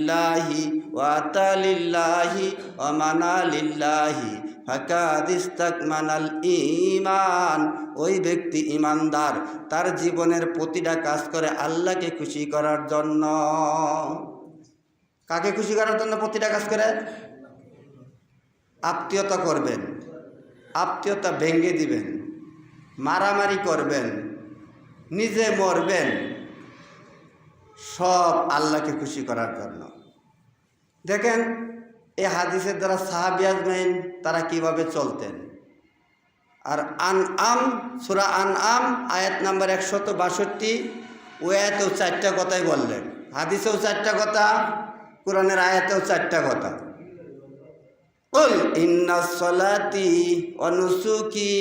লিল্লাহি ওয়া আতা লিল্লাহি ওয়া মানা লিল্লাহি ফাকাদ ইস্তাকমালাল ঈমান। ওই ব্যক্তি ঈমানদার, তার জীবনের প্রতিটা কাজ করে আল্লাহকে খুশি করার জন্য। কাকে খুশি করার জন্য প্রতিটা কাজ করে? আত্মীয়তা করবেন, আত্মীয়তা ভেঙে দিবেন, মারামারি করবেন, নিজে মরবেন, সব আল্লাহকে খুশি করার জন্য। দেখেন এই হাদিসের দ্বারা সাহাবী আজমাইন তারা কিভাবে চলতেন। আর আনআম, সূরা আনআম আয়াত নাম্বার 162, ওই আয়াতেও 4টা কথাই বললেন, হাদিসেও 4টা কথা, কোরআনের আয়াতেও 4টা কথা। কুল ইন্নাস সালাতি ওয়া নুসুকি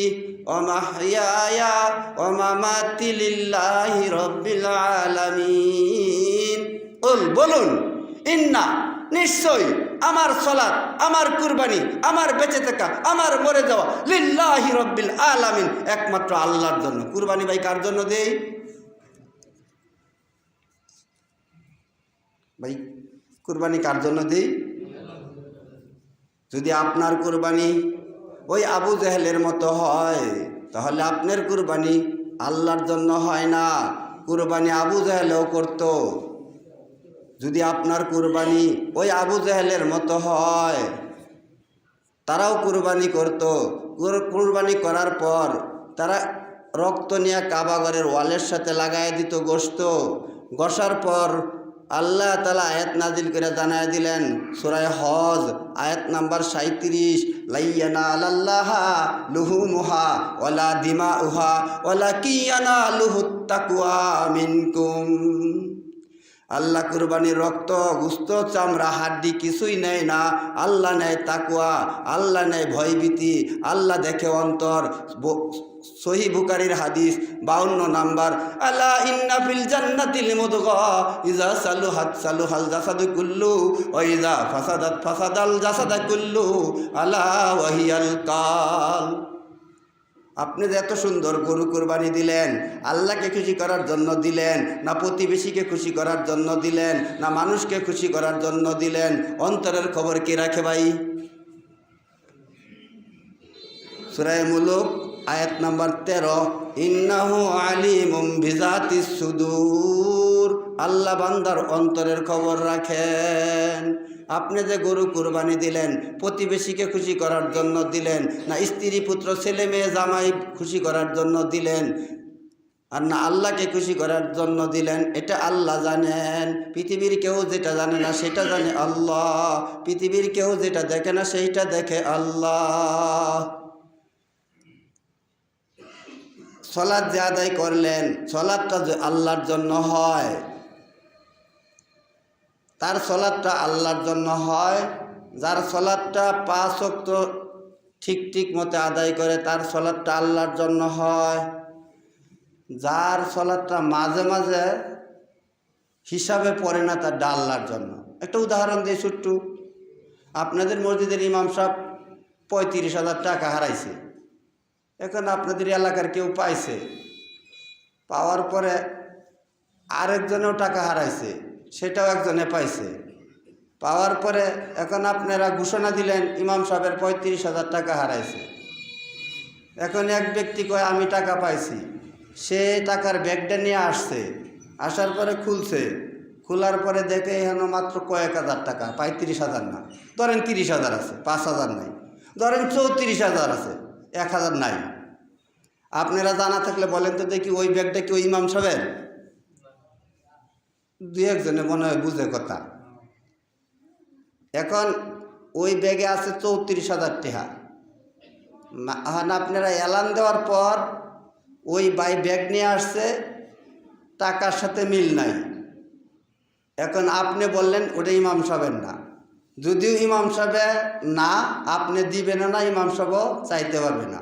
ওয়া মাহইয়ায়া ওয়া মামাতি লিল্লাহি রাব্বিল আলামিন। বলুন, ইন্না, নিশ্চয়, আমার সালাত, আমার কুরবানি, আমার বেঁচে থাকা, আমার মরে যাওয়া লিল্লাহি রাব্বিল আলামিন, একমাত্র আল্লাহর জন্য। কুরবানি ভাই কার জন্য দেই? ভাই কুরবানি কার জন্য দেই? যদি আপনার কুরবানি ওই আবু জেহেলের মতো হয়, তাহলে আপনার কুরবানি আল্লাহর জন্য হয় না, কুরবানি আবু জেহেলও করত। যদি আপনার কুরবানি ওই আবু জেহেলের মতো হয়, তারাও কুরবানি করত, কুরবানি করার পর তারা রক্ত নিয়ে কাবাঘরের ওয়ালের সাথে লাগাই দিত গোশত, ঘষার পর আল্লাহ তাআলা আয়াত নাজিল করে জানায় দিলেন সূরা হজ আয়াত নাম্বার 37, লা ইয়ানালাল্লাহা লুহুমুহা ওয়ালা দিমাউহা ওয়ালাকিন ইয়ানালুহুত তাকওয়া মিনকুম। আল্লাহ কুরবানির রক্ত, গোশত, চামড়া, হাড্ডি কিছুই নেয় না, আল্লাহ নেয় তাকওয়া, আল্লাহ নেয় ভয়ভীতি, আল্লাহ দেখে অন্তর। সহিহ বুখারীর হাদিস 52 নাম্বার, আলা ইন্না ফিল জান্নাতিল মুদগা ইজা সালুহাত সালুহাল জাসাদু কুল্লু ওয়া ইজা ফাসাদাত ফাসাদাল জাসাদু কুল্লু আলা ওয়াহিয়াল কাল। আপনি যে এত সুন্দর গরু কুরবানি দিলেন, আল্লাহকে খুশি করার জন্য দিলেন না প্রতিবেশীকে খুশি করার জন্য দিলেন না মানুষকে খুশি করার জন্য দিলেন? অন্তরের খবর কে রাখে ভাই? সূরা মুলুক আয়াত নাম্বার 13, ইন্নাহু আলিমুম বিজাতিস সুদূর। আল্লাহ বান্দার অন্তরের খবর রাখেন। আপনি যে গরু কুরবানি দিলেন, প্রতিবেশীকে খুশি করার জন্য দিলেন না স্ত্রী পুত্র ছেলে মেয়ে জামাই খুশি করার জন্য দিলেন, আর না আল্লাহকে খুশি করার জন্য দিলেন, এটা আল্লাহ জানেন। পৃথিবীর কেউ যেটা জানে না সেটা জানে আল্লাহ, পৃথিবীর কেউ যেটা দেখে না সেইটা দেখে আল্লাহ। সালাত যে আদায় করলেন, সালাতটা যে আল্লাহর জন্য হয়, তার সালাতটা আল্লাহর জন্য হয়। যার সালাতটা 5 ওয়াক্ত ঠিক মতো আদায় করে, তার সালাতটা আল্লাহর জন্য হয়। যার সালাতটা মাঝে মাঝে হিসাবে পড়ে না, তার আল্লাহর জন্য। একটা উদাহরণ দিয়ে ছোট্ট, আপনাদের মসজিদের ইমাম সাহেব 35,000 টাকা হারাইছে। এখন আপনাদের এলাকার কেউ পাইছে, পাওয়ার পরে আরেকজনেও টাকা হারাইছে, সেটাও একজনে পাইছে। পাওয়ার পরে এখন আপনারা ঘোষণা দিলেন ইমাম সাহেবের 35,000 টাকা হারাইছে। এখন এক ব্যক্তি কয় আমি টাকা পাইছি, সে টাকার ব্যাগটা নিয়ে আসছে, আসার পরে খুলছে, খোলার পরে দেখে এখানে মাত্র কয়েক হাজার টাকা, 35,000 না, ধরেন 30,000 আছে, 5,000 নাই, ধরেন 34,000 আছে, 1,000 নাই। আপনারা জানা থাকলে বলেন তো দেখি, ওই ব্যাগটা কি ওই ইমাম সাহেবের? 2-1 জনে মনে হয় বুঝে কথা। এখন ওই ব্যাগে আছে 34,000 টাকা। আপনারা এলান দেওয়ার পর ওই ব্যাগ নিয়ে আসছে, টাকার সাথে মিল নাই। এখন আপনি বললেন ওটা ইমাম সাহেবের না, যদিও ইমাম সাহেবের না, আপনি দিবেন না, ইমাম সাহেবও চাইতে পারবে না।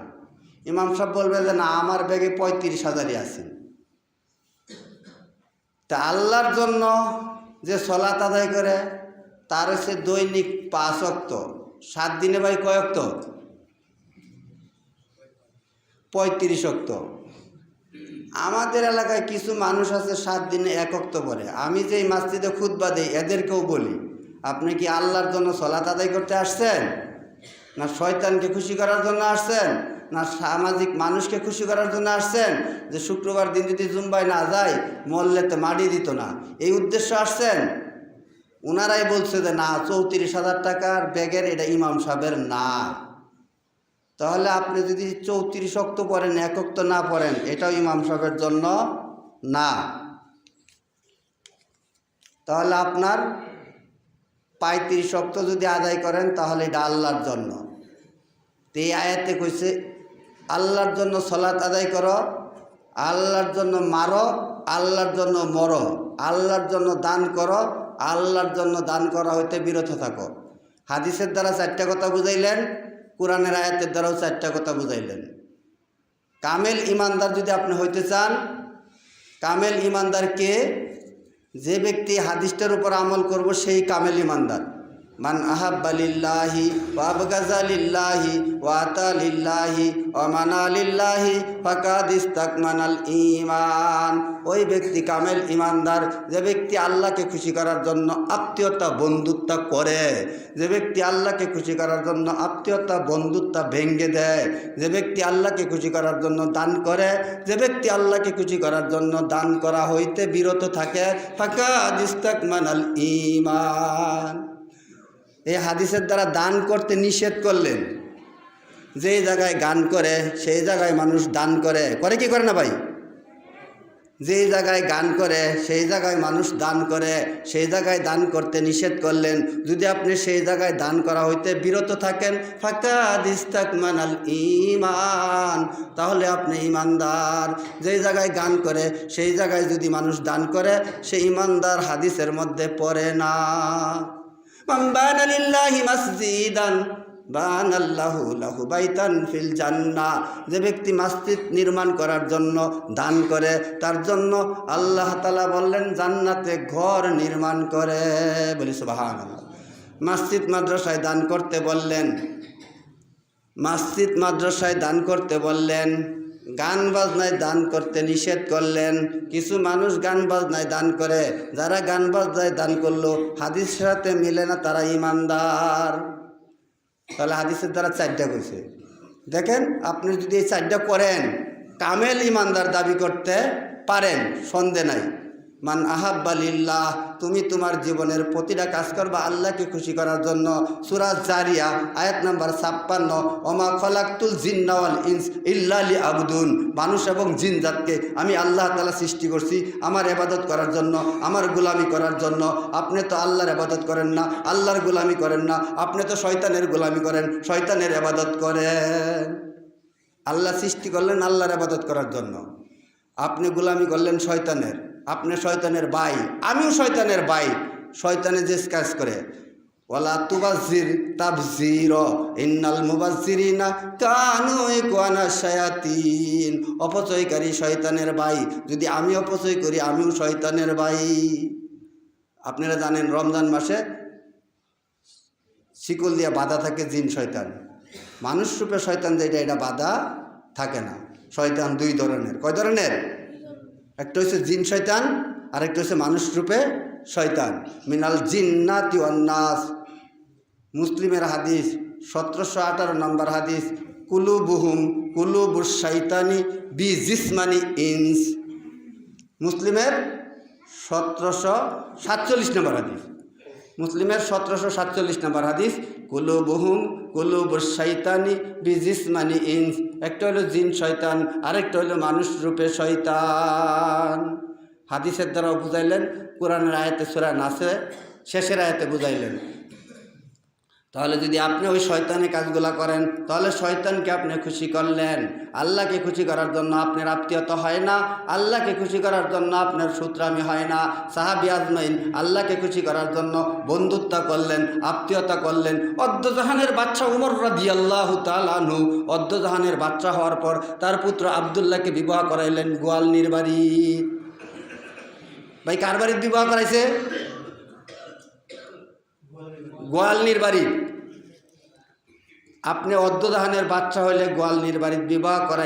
ইমাম সাহেব বলবে যে না, আমার ব্যাগে 35,000-ই আছে। তা আল্লাহর জন্য যে সালাত আদায় করে, তার হচ্ছে দৈনিক 5 ওয়াক্ত। 7 দিনে ভাই কয় ওয়াক্ত? 35 ওয়াক্ত। আমাদের এলাকায় কিছু মানুষ আছে 7 দিনে 1 ওয়াক্ত পড়ে। আমি যেই মসজিদে খুতবা দেই এদেরকেও বলি আপনি কি আল্লাহর জন্য সালাত আদায় করতে আসছেন, না শয়তানকে খুশি করার জন্য আসছেন, না সামাজিক মানুষকে খুশি করার জন্য আসছেন যে শুক্রবার দিন যদি জুম্বায় না যায় মরলে তো মাটি দিত না, এই উদ্দেশ্য আসছেন? ওনারাই বলছে যে না 34,000 টাকার ব্যাগের এটা ইমাম সাহেবের না। তাহলে আপনি যদি 34 ওয়াক্ত পড়েন, 1 ওয়াক্ত না পড়েন, এটাও ইমাম সাহেবের জন্য না। তাহলে আপনার 35 ওয়াক্ত যদি আদায় করেন তাহলে এটা আল্লাহর জন্য। তো এই আয়াতে কইছে আল্লাহর জন্য সালাত আদায় করো, আল্লাহর জন্য মারো, আল্লাহর জন্য মরো, আল্লাহর জন্য দান করো, আল্লাহর জন্য দান করা হইতে বিরত থাকো। হাদিসের দ্বারা 4টা কথা বুঝাইলেন, কোরআনের আয়াতের দ্বারাও 4টা কথা বুঝাইলেন। কামেল ইমানদার যদি আপনি হইতে চান, কামেল ইমানদার কে? যে ব্যক্তি হাদিসটার উপর আমল করব সেই কামেল ইমানদার। মান আহাব্বা লিল্লাহি ওয়া আবগাযা লিল্লাহি ওয়া আতা লিল্লাহি ওয়া মানা লিল্লাহি ফাকাদ ইস্তাকমানাল ঈমান। ওই ব্যক্তি কামেল ইমানদার, যে ব্যক্তি আল্লাহকে খুশি করার জন্য আত্মীয়তা বন্ধুত্ব করে, যে ব্যক্তি আল্লাহকে খুশি করার জন্য আত্মীয়তা বন্ধুত্ব ভেঙে দেয়, যে ব্যক্তি আল্লাহকে খুশি করার জন্য দান করে, যে ব্যক্তি আল্লাহকে খুশি করার জন্য দান করা হইতে বিরত থাকে, ফাকাদ ইস্তাকমানাল ঈমান। এই হাদিসের দ্বারা দান করতে নিষেধ করলেন। যেই জায়গায় গান করে সেই জায়গায় মানুষ দান করে, করে কি করে না ভাই? যেই জায়গায় গান করে সেই জায়গায় মানুষ দান করে, সেই জায়গায় দান করতে নিষেধ করলেন। যদি আপনি সেই জায়গায় দান করা হইতে বিরত থাকেন, ফাকাদ ইস্তাকমানাল ঈমান, তাহলে আপনি ইমানদার। যেই জায়গায় গান করে সেই জায়গায় যদি মানুষ দান করে, সে ইমানদার হাদিসের মধ্যে পড়ে না। মান বানা লিল্লাহি মাসজিদান বানাল্লাহু লাহু বাইতান ফিল জান্নাহ। যে ব্যক্তি মসজিদ নির্মাণ করার জন্য দান করে, তার জন্য আল্লাহ তাআলা বললেন জান্নাতে ঘর নির্মাণ করে। বলি সুবহানাল্লাহ। মসজিদ মাদ্রাসায় দান করতে বললেন, মসজিদ মাদ্রাসায় দান করতে বললেন। গান বাজনায় দান করতে নিষেধ করলেন। কিছু মানুষ গান বাজনায় দান করে, যারা গান বাজনায় দান করলো হাদিসের সাথে মিলে না, তারা ইমানদার। তাহলে হাদিসের দ্বারা 4টা কইছে। দেখেন, আপনি যদি এই 4টা করেন, কামেল ইমানদার দাবি করতে পারেন, সন্দেহ নাই। মান আহাব্বা লিল্লাহ, তুমি তোমার জীবনের প্রতিটা কাজ করবা আল্লাহকে খুশি করার জন্য। সূরা জারিয়া আয়াত নাম্বার 56, ওমা খলাকতুল জিন্না ওয়াল ইনস ইল্লা লিআবুদুন। মানুষ এবং জিন জাতকে আমি আল্লাহ তাআলা সৃষ্টি করছি আমার ইবাদত করার জন্য, আমার গোলামি করার জন্য। আপনি তো আল্লাহর ইবাদত করেন না, আল্লাহর গোলামি করেন না, আপনি তো শয়তানের গোলামি করেন, শয়তানের ইবাদত করেন। আল্লাহ সৃষ্টি করলেন আল্লাহর ইবাদত করার জন্য, আপনি গোলামি করলেন শয়তানের। আপনি শয়তানের ভাই, আমিও শয়তানের ভাই। শয়তানে যে কাজ করে, ওয়ালা তুবাজ্জির তাবযীরা ইন্নাল মুবাজ্জিরিনা কানু ইখওয়ানা শায়াতিন। অপচয়কারী শয়তানের ভাই। যদি আমি অপচয় করি, আমিও শয়তানের ভাই। আপনারা জানেন রমজান মাসে শিকল দিয়ে বাঁধা থাকে জিন শয়তান। মানুষ রূপে শয়তান যেটা, এটা বাঁধা থাকে না। শয়তান 2 ধরনের। কয় ধরনের? একটা হচ্ছে জিন শয়তান, আর একটা হচ্ছে মানুষ রূপে শয়তান। মিনাল জিন্নাতি ওয়ান নাস। মুসলিমের হাদিস 1718 নম্বর হাদিস, কুলুবুহুম কুলুবুশ শাইতানি বি জিসমানি ইনস। মুসলিমের 1747 নম্বর হাদিস, মুসলিমের 1747 নম্বর হাদিস, কুলুবুহুম কুলুবুশ শাইতানি বি জিসমানি ইনস। একটা হলো জিন শয়তান, আরেকটা হলো মানুষ রূপে শয়তান। হাদিসের দ্বারাও বুঝাইলেন, কোরআনের আয়াতে সূরা নাসে শেষের আয়াতে বুঝাইলেন। তাহলে যদি আপনি ওই শয়তানি কাজগুলা করেন, তাহলে শয়তানকে আপনি খুশি করলেন। আল্লাহকে খুশি করার জন্য আপনার আত্মীয়তা হয় না, আল্লাহকে খুশি করার জন্য আপনার সূত্রামি হয় না। সাহাবী আজমাইন আল্লাহকে খুশি করার জন্য বন্ধুত্ব করলেন, আত্মীয়তা করলেন। অদ্দজাহানের বাদশা উমর রাদিয়াল্লাহু তাআলা আনহু অদ্দজাহানের বাদশা হওয়ার পর তার পুত্র আব্দুল্লাহকে বিবাহ করাইলেন গোয়ালনির বাড়ি। ভাই, কার বাড়ির বিবাহ করাইছে? গোয়ালনির বাড়ি। আপনি অদ্দজাহানের বাদশা হইলে গোয়ালনির বাড়ির বিবাহ করাইবেন।